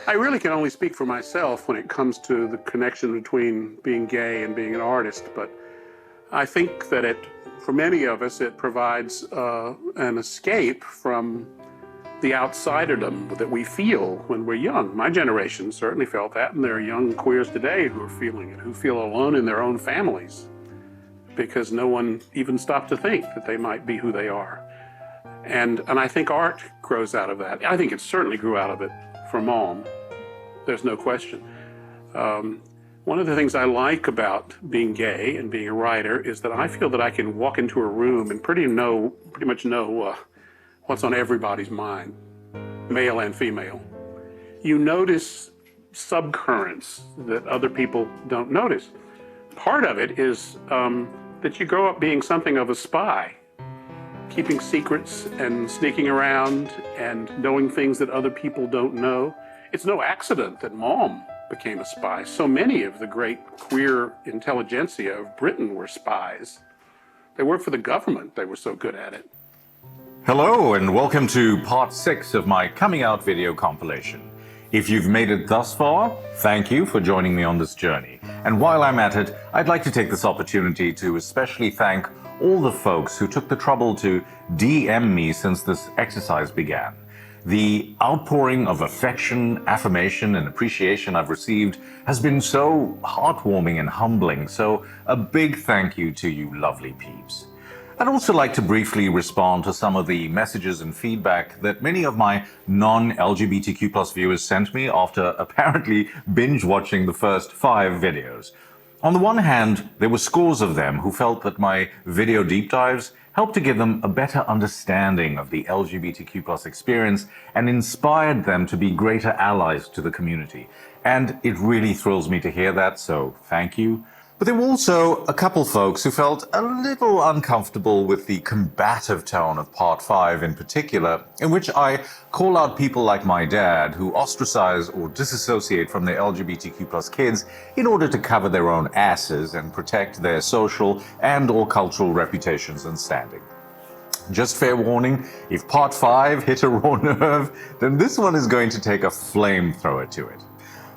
I really can only speak for myself when it comes to the connection between being gay and being an artist, but I think that for many of us, it provides an escape from the outsiderdom that we feel when we're young. My generation certainly felt that, and there are young queers today who are feeling it, who feel alone in their own families because no one even stopped to think that they might be who they are. And I think art grows out of that. I think it certainly grew out of it for Mom. There's no question. One of the things I like about being gay and being a writer is that I feel that I can walk into a room and pretty much know what's on everybody's mind, male and female. You notice subcurrents that other people don't notice. Part of it is that you grow up being something of a spy, keeping secrets and sneaking around and knowing things that other people don't know. It's no accident that Mom became a spy. So many of the great queer intelligentsia of Britain were spies. They worked for the government. They were so good at it. Hello and welcome to part 6 of my coming out video compilation. If you've made it thus far, thank you for joining me on this journey. And while I'm at it, I'd like to take this opportunity to especially thank all the folks who took the trouble to DM me since this exercise began. The outpouring of affection, affirmation, and appreciation I've received has been so heartwarming and humbling, so a big thank you to you lovely peeps. I'd also like to briefly respond to some of the messages and feedback that many of my non-LGBTQ+ viewers sent me after apparently binge watching the first 5 videos. On the one hand, there were scores of them who felt that my video deep dives helped to give them a better understanding of the LGBTQ+ experience and inspired them to be greater allies to the community. And it really thrills me to hear that, so thank you. But there were also a couple folks who felt a little uncomfortable with the combative tone of part 5 in particular, in which I call out people like my dad who ostracize or disassociate from their LGBTQ+ kids in order to cover their own asses and protect their social and/or cultural reputations and standing. Just fair warning, if part 5 hit a raw nerve, then this one is going to take a flamethrower to it.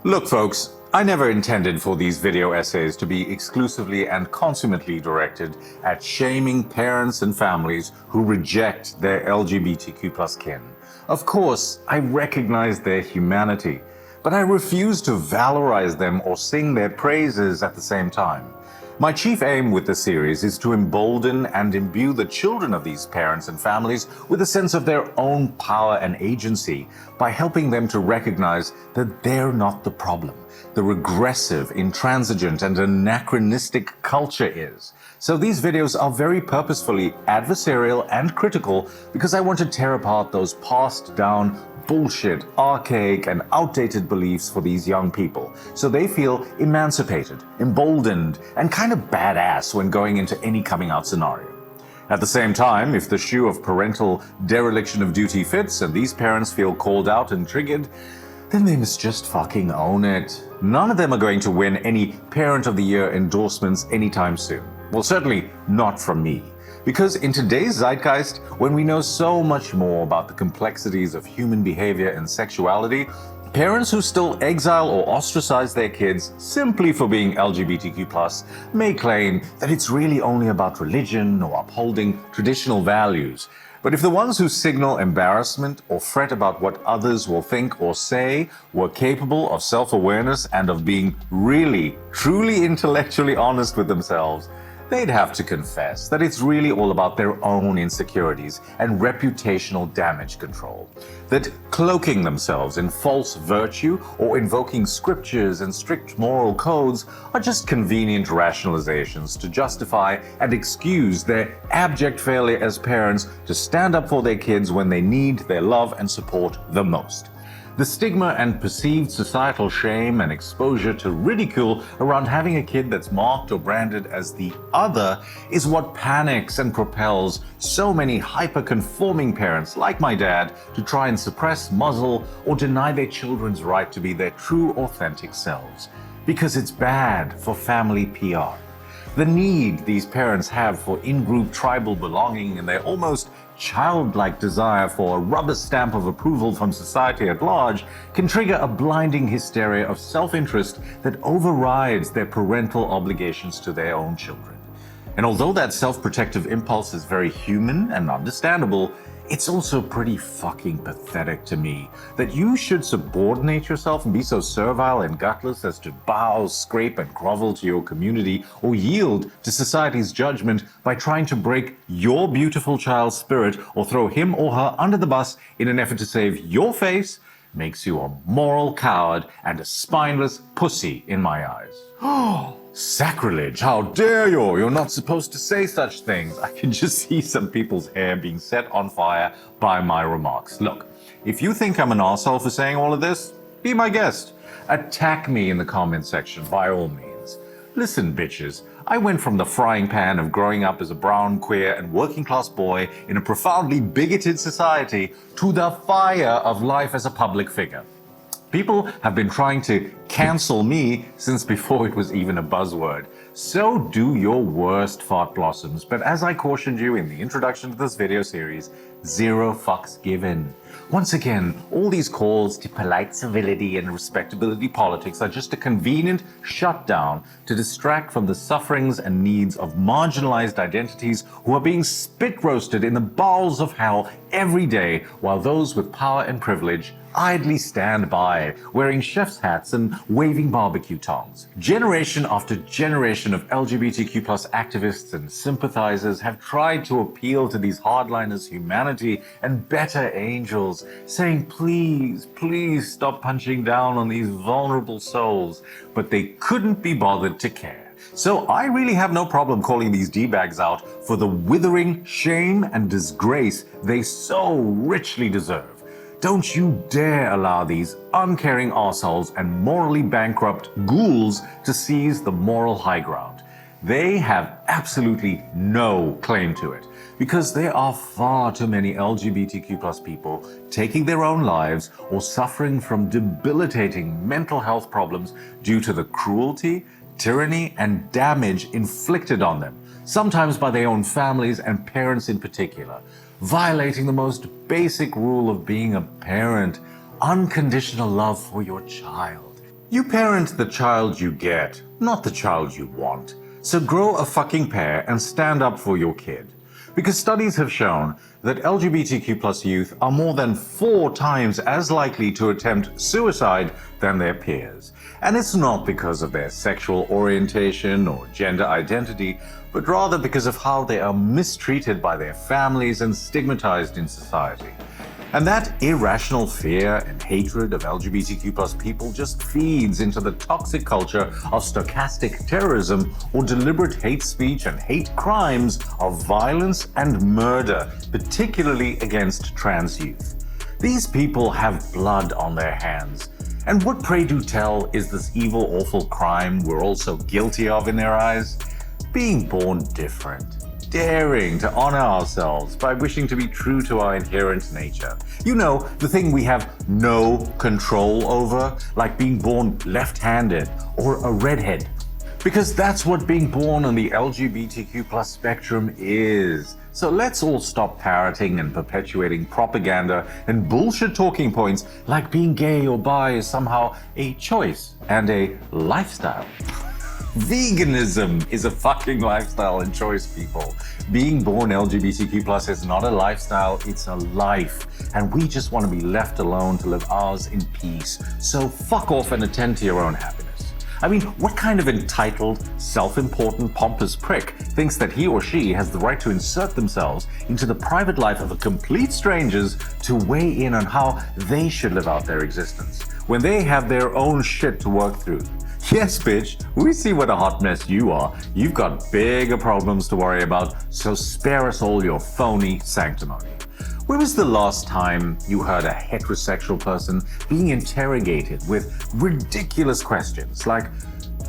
Look folks, I never intended for these video essays to be exclusively and consummately directed at shaming parents and families who reject their LGBTQ+ kin. Of course, I recognize their humanity, but I refuse to valorize them or sing their praises at the same time. My chief aim with the series is to embolden and imbue the children of these parents and families with a sense of their own power and agency by helping them to recognize that they're not the problem. The regressive, intransigent, and anachronistic culture is. So these videos are very purposefully adversarial and critical because I want to tear apart those passed down bullshit, archaic, and outdated beliefs for these young people, so they feel emancipated, emboldened, and kind of badass when going into any coming out scenario. At the same time, if the shoe of parental dereliction of duty fits and these parents feel called out and triggered, then they must just fucking own it. None of them are going to win any Parent of the Year endorsements anytime soon. Well, certainly not from me. Because in today's zeitgeist, when we know so much more about the complexities of human behavior and sexuality, parents who still exile or ostracize their kids simply for being LGBTQ+ may claim that it's really only about religion or upholding traditional values. But if the ones who signal embarrassment or fret about what others will think or say were capable of self-awareness and of being really, truly intellectually honest with themselves, they'd have to confess that it's really all about their own insecurities and reputational damage control. That cloaking themselves in false virtue or invoking scriptures and strict moral codes are just convenient rationalizations to justify and excuse their abject failure as parents to stand up for their kids when they need their love and support the most. The stigma and perceived societal shame and exposure to ridicule around having a kid that's marked or branded as the other is what panics and propels so many hyper-conforming parents like my dad to try and suppress, muzzle, or deny their children's right to be their true, authentic selves. Because it's bad for family PR. The need these parents have for in-group tribal belonging and their almost childlike desire for a rubber stamp of approval from society at large can trigger a blinding hysteria of self-interest that overrides their parental obligations to their own children. And although that self-protective impulse is very human and understandable, it's also pretty fucking pathetic to me that you should subordinate yourself and be so servile and gutless as to bow, scrape, and grovel to your community or yield to society's judgment by trying to break your beautiful child's spirit or throw him or her under the bus in an effort to save your face. Makes you a moral coward and a spineless pussy in my eyes. Oh, sacrilege! How dare you! You're not supposed to say such things. I can just see some people's hair being set on fire by my remarks. Look, if you think I'm an arsehole for saying all of this, be my guest. Attack me in the comment section by all means. Listen, bitches, I went from the frying pan of growing up as a brown, queer, and working class boy in a profoundly bigoted society to the fire of life as a public figure. People have been trying to cancel me since before it was even a buzzword. So do your worst, fart blossoms. But as I cautioned you in the introduction to this video series, zero fucks given. Once again, all these calls to polite civility and respectability politics are just a convenient shutdown to distract from the sufferings and needs of marginalized identities who are being spit roasted in the bowels of hell every day, while those with power and privilege idly stand by, wearing chef's hats and waving barbecue tongs. Generation after generation of LGBTQ+ activists and sympathizers have tried to appeal to these hardliners' humanity and better angels, saying, please, please stop punching down on these vulnerable souls, but they couldn't be bothered to care. So I really have no problem calling these D-bags out for the withering shame and disgrace they so richly deserve. Don't you dare allow these uncaring arseholes and morally bankrupt ghouls to seize the moral high ground. They have absolutely no claim to it, because there are far too many LGBTQ+ people taking their own lives or suffering from debilitating mental health problems due to the cruelty, tyranny, and damage inflicted on them, sometimes by their own families and parents in particular, violating the most basic rule of being a parent: unconditional love for your child. You parent the child you get, not the child you want. So grow a fucking pair and stand up for your kid. Because studies have shown that LGBTQ+ youth are more than 4 times as likely to attempt suicide than their peers. And it's not because of their sexual orientation or gender identity, but rather because of how they are mistreated by their families and stigmatized in society. And that irrational fear and hatred of LGBTQ+ people just feeds into the toxic culture of stochastic terrorism or deliberate hate speech and hate crimes of violence and murder, particularly against trans youth. These people have blood on their hands. And what, pray do tell, is this evil, awful crime we're all so guilty of in their eyes? Being born different. Daring to honor ourselves by wishing to be true to our inherent nature. You know, the thing we have no control over, like being born left-handed or a redhead. Because that's what being born on the LGBTQ+ spectrum is. So let's all stop parroting and perpetuating propaganda and bullshit talking points like being gay or bi is somehow a choice and a lifestyle. Veganism is a fucking lifestyle and choice, people. Being born LGBTQ+ is not a lifestyle, it's a life. And we just want to be left alone to live ours in peace. So fuck off and attend to your own happiness. I mean, what kind of entitled, self-important, pompous prick thinks that he or she has the right to insert themselves into the private life of a complete strangers to weigh in on how they should live out their existence, when they have their own shit to work through? Yes, bitch, we see what a hot mess you are. You've got bigger problems to worry about, so spare us all your phony sanctimony. When was the last time you heard a heterosexual person being interrogated with ridiculous questions like,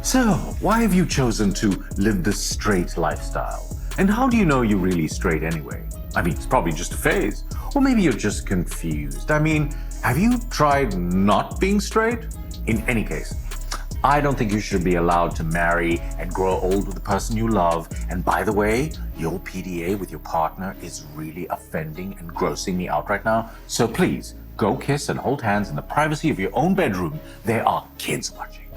so, why have you chosen to live the straight lifestyle? And how do you know you're really straight anyway? I mean, it's probably just a phase. Or maybe you're just confused. I mean, have you tried not being straight? In any case, I don't think you should be allowed to marry and grow old with the person you love. And by the way, your PDA with your partner is really offending and grossing me out right now. So please, go kiss and hold hands in the privacy of your own bedroom. There are kids watching.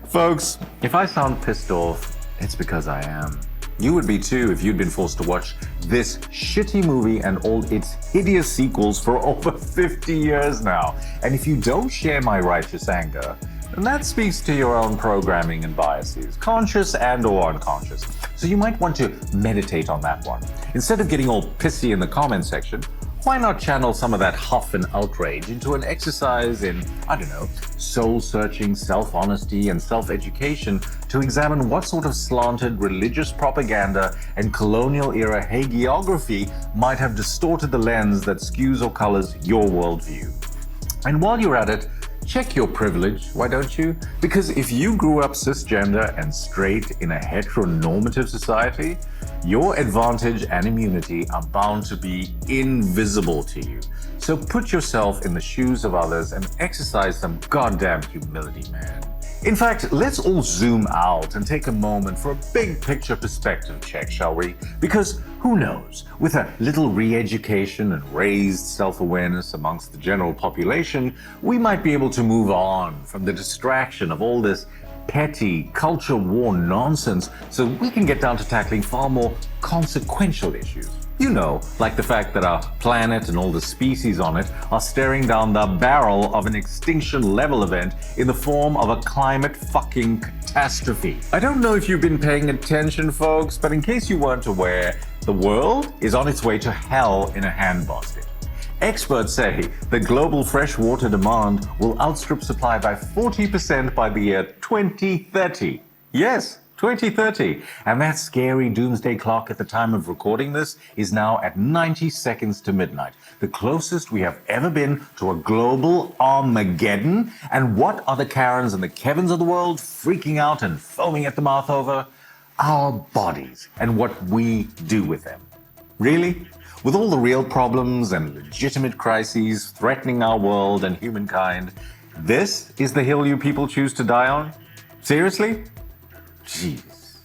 Folks, if I sound pissed off, it's because I am. You would be too if you'd been forced to watch this shitty movie and all its hideous sequels for over 50 years now. And if you don't share my righteous anger, then that speaks to your own programming and biases, conscious and or unconscious. So you might want to meditate on that one. Instead of getting all pissy in the comment section, why not channel some of that huff and outrage into an exercise in, I don't know, soul-searching, self-honesty, and self-education to examine what sort of slanted religious propaganda and colonial-era hagiography might have distorted the lens that skews or colors your worldview. And while you're at it, check your privilege, why don't you? Because if you grew up cisgender and straight in a heteronormative society, your advantage and immunity are bound to be invisible to you. So put yourself in the shoes of others and exercise some goddamn humility, man. In fact, let's all zoom out and take a moment for a big picture perspective check, shall we? Because who knows, with a little re-education and raised self-awareness amongst the general population, we might be able to move on from the distraction of all this petty culture war nonsense so we can get down to tackling far more consequential issues. You know, like the fact that our planet and all the species on it are staring down the barrel of an extinction level event in the form of a climate fucking catastrophe. I don't know if you've been paying attention, folks, but in case you weren't aware, the world is on its way to hell in a handbasket. Experts say that global freshwater demand will outstrip supply by 40% by the year 2030. Yes, 2030. And that scary doomsday clock at the time of recording this is now at 90 seconds to midnight, the closest we have ever been to a global Armageddon. And what are the Karens and the Kevins of the world freaking out and foaming at the mouth over? Our bodies and what we do with them. Really? With all the real problems and legitimate crises threatening our world and humankind, this is the hill you people choose to die on? Seriously? Jeez.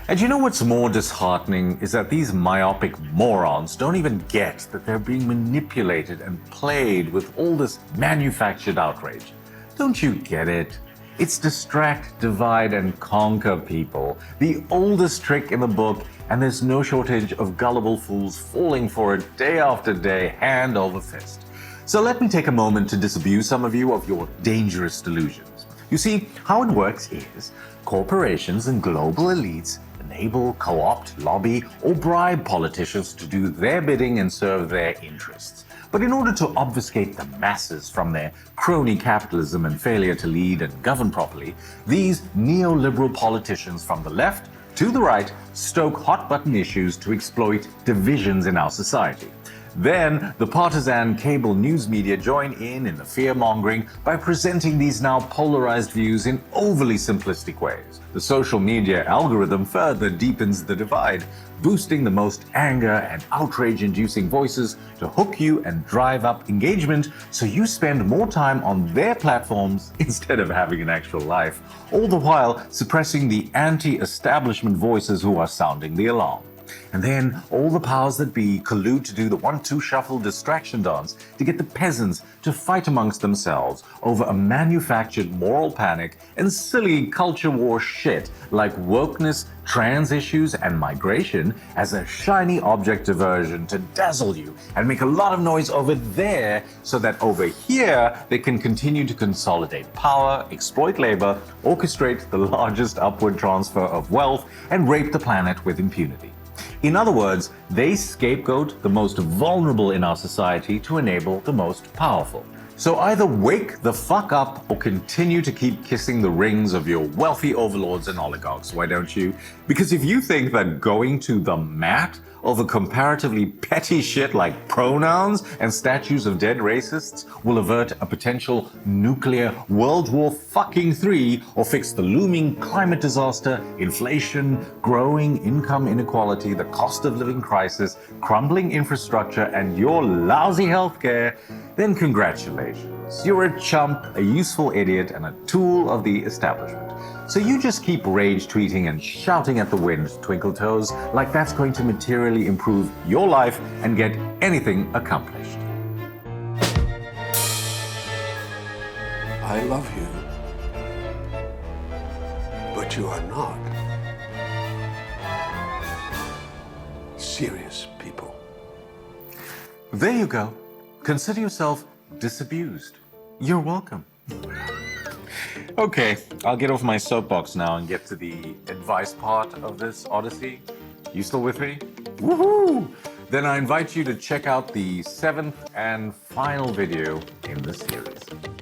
And you know what's more disheartening is that these myopic morons don't even get that they're being manipulated and played with all this manufactured outrage. Don't you get it? It's distract, divide, and conquer people, the oldest trick in the book, and there's no shortage of gullible fools falling for it day after day, hand over fist. So let me take a moment to disabuse some of you of your dangerous delusions. You see, how it works is corporations and global elites enable, co-opt, lobby, or bribe politicians to do their bidding and serve their interests. But in order to obfuscate the masses from their crony capitalism and failure to lead and govern properly, these neoliberal politicians from the left to the right stoke hot-button issues to exploit divisions in our society. Then, the partisan cable news media join in the fear-mongering by presenting these now polarized views in overly simplistic ways. The social media algorithm further deepens the divide, boosting the most anger and outrage-inducing voices to hook you and drive up engagement so you spend more time on their platforms instead of having an actual life, all the while suppressing the anti-establishment voices who are sounding the alarm. And then all the powers that be collude to do the 1-2 shuffle distraction dance to get the peasants to fight amongst themselves over a manufactured moral panic and silly culture war shit like wokeness, trans issues, and migration as a shiny object diversion to dazzle you and make a lot of noise over there so that over here they can continue to consolidate power, exploit labor, orchestrate the largest upward transfer of wealth, and rape the planet with impunity. In other words, they scapegoat the most vulnerable in our society to enable the most powerful. So either wake the fuck up or continue to keep kissing the rings of your wealthy overlords and oligarchs, why don't you? Because if you think that going to the mat over comparatively petty shit like pronouns and statues of dead racists will avert a potential nuclear World War III or fix the looming climate disaster, inflation, growing income inequality, the cost of living crisis, crumbling infrastructure, and your lousy healthcare, then congratulations. You're a chump, a useful idiot, and a tool of the establishment. So you just keep rage tweeting and shouting at the wind, Twinkle Toes, like that's going to materially improve your life and get anything accomplished. I love you, but you are not serious people. There you go. Consider yourself disabused. You're welcome. Okay, I'll get off my soapbox now and get to the advice part of this odyssey. You still with me? Woohoo! Then I invite you to check out the 7th and final video in the series.